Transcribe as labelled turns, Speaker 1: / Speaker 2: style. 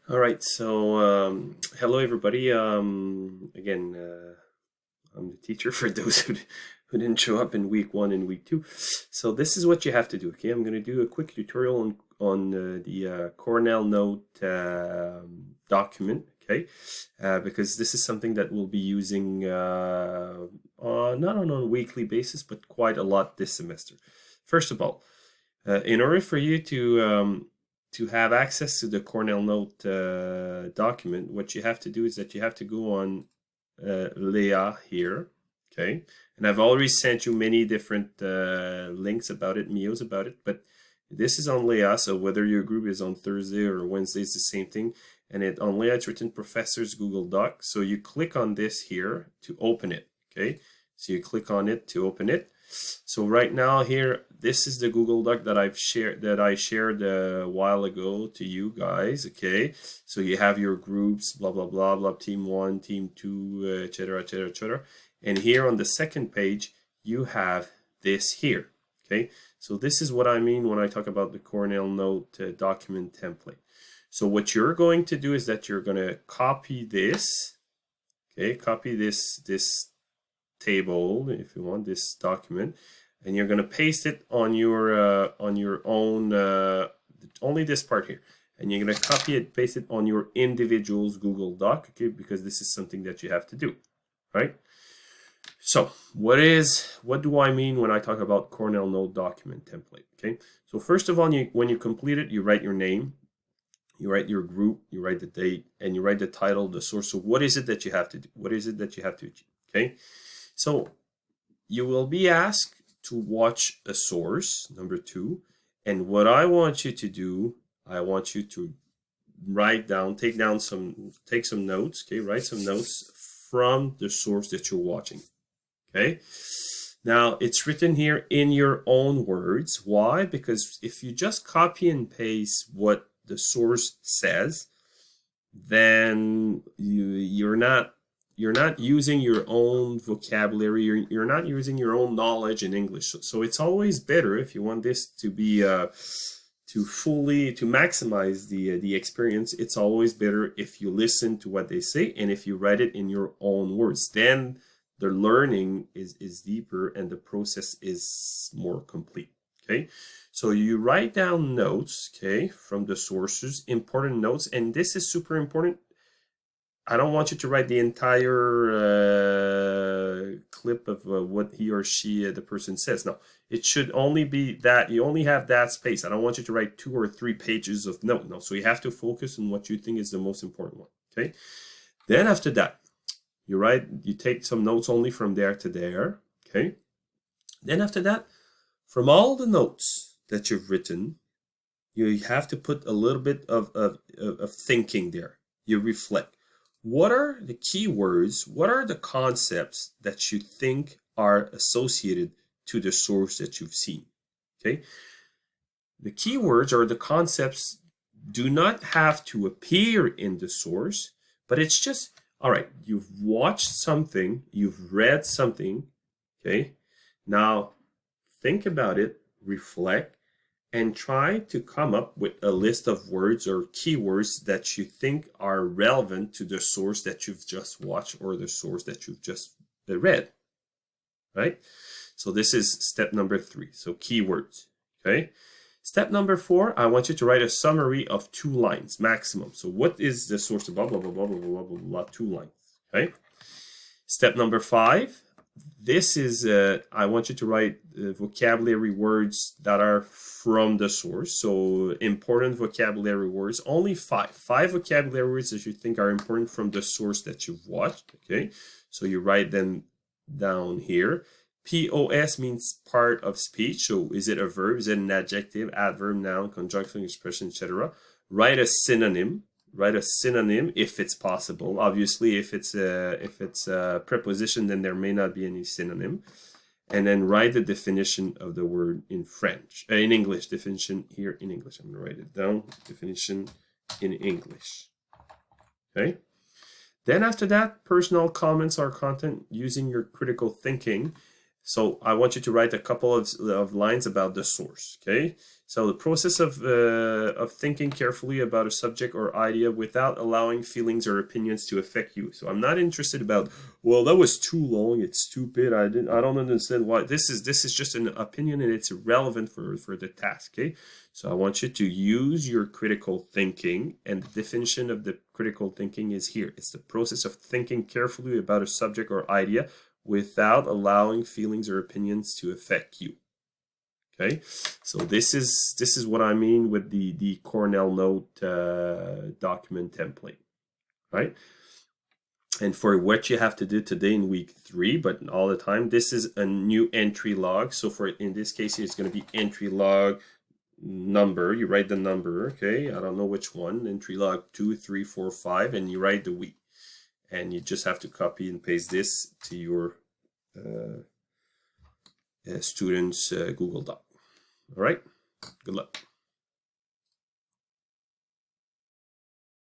Speaker 1: All right, so hello everybody. Again, I'm the teacher for those who didn't show up in week one and week two. So this is what you have to do. Okay, I'm going to do a quick tutorial on the Cornell Note document. Okay, because this is something that we'll be using not on a weekly basis, but quite a lot this semester. First of all, in order for you to have access to the Cornell Note document, what you have to do is that you have to go on Leah here, okay? And I've already sent you many different links about it, Mios about it, but this is on Leah, so whether your group is on Thursday or Wednesday, it's the same thing. And on Leah, it's written Professor's Google Doc. So you click on this here to open it, okay? So you click on it to open it. So right now here, this is the Google Doc that I shared a while ago to you guys. Okay, so you have your groups, blah blah blah blah, team one, team two, etc. etc. etc. And here on the second page, you have this here. Okay, so this is what I mean when I talk about the Cornell Note document template. So what you're going to do is that you're going to copy this. Okay, copy this table, if you want, this document, and you're going to paste it on your own only this part here, and you're going to copy it, paste it on your individual's Google Doc, okay, because this is something that you have to do, right? So what do I mean when I talk about Cornell Note document template? Okay, so first of all, when you complete it, you write your name, you write your group, you write the date, and you write the title, the source. So what is it that you have to do? What is it that you have to achieve? Okay, so you will be asked to watch a source, number two, and what I want you to do, I want you to take some notes, okay, write some notes from the source that you're watching, okay? Now, it's written here in your own words. Why? Because if you just copy and paste what the source says, then you're not using your own vocabulary, you're not using your own knowledge in English. So it's always better, if you want this to be to maximize the experience, it's always better if you listen to what they say and if you write it in your own words. Then the learning is deeper and the process is more complete. Okay, so you write down notes, okay, from the sources, important notes, and this is super important. I don't want you to write the entire clip of what he or she, the person says. No, it should only be that you only have that space. I don't want you to write 2 or 3 pages of note. No, so you have to focus on what you think is the most important one. Okay. Then after that, you take some notes only from there to there. Okay. Then after that, from all the notes that you've written, you have to put a little bit of thinking there. You reflect. What are the keywords? What are the concepts that you think are associated to the source that you've seen? Okay. The keywords or the concepts do not have to appear in the source, but it's just, all right, you've watched something, you've read something, okay? Now think about it, reflect, and try to come up with a list of words or keywords that you think are relevant to the source that you've just watched or the source that you've just read, right? So this is step number 3, so keywords, okay? Step number 4, I want you to write a summary of 2 lines maximum. So what is the source of blah, blah, blah, blah, blah, blah, blah, blah, 2 lines, okay? Step number 5, this is, I want you to write vocabulary words that are from the source. So important vocabulary words, only 5. 5 vocabulary words that you think are important from the source that you've watched, okay? So you write them down here. POS means part of speech. So is it a verb? Is it an adjective, adverb, noun, conjunction, expression, etc.? Write a synonym. Write a synonym if it's possible. Obviously, if it's a preposition, then there may not be any synonym. And then write the definition of the word in French, in English. Definition here in English. I'm gonna write it down. Definition in English. Okay. Then after that, personal comments or content using your critical thinking. So I want you to write a couple of lines about the source, okay? So the process of thinking carefully about a subject or idea without allowing feelings or opinions to affect you. So I'm not interested about, well, that was too long, it's stupid, I don't understand why. This is just an opinion and it's irrelevant for the task, okay? So I want you to use your critical thinking, and the definition of the critical thinking is here. It's the process of thinking carefully about a subject or idea without allowing feelings or opinions to affect you. Okay, so this is what I mean with the Cornell note document template, right? And for what you have to do today in week 3, but all the time, this is a new entry log. So for in this case, it's going to be entry log number. You write the number, okay? I don't know which one. Entry log 2, 3, 4, 5, and you write the week. And you just have to copy and paste this to your students' Google Doc. All right, good luck.